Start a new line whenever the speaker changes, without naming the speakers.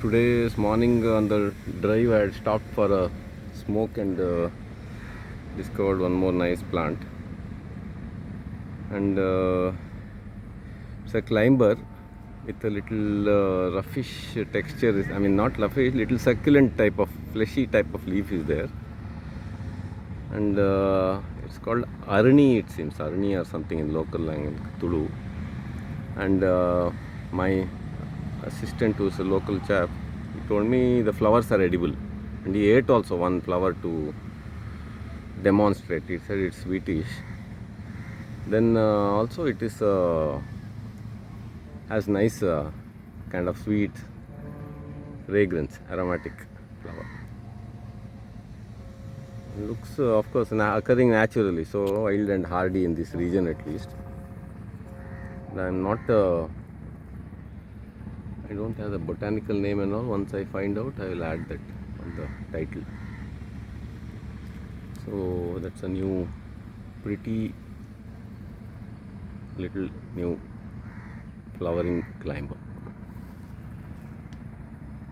Today's morning on the drive, I had stopped for a smoke and discovered one more nice plant. And it's a climber with a little roughish texture. I mean, not roughish, little succulent type of fleshy type of leaf is there. And it's called Arni, it seems, Arni or something in local language, Tulu. And my assistant, who's a local chap, he told me the flowers are edible, and he ate also one flower to demonstrate. He said it's sweetish. Then also it is has nice kind of sweet fragrance, aromatic flower. It looks of course occurring naturally, so wild and hardy in this region at least. I'm not I don't have the botanical name and all. Once I find out, I will add that on the title. So that's a new, pretty little new flowering climber.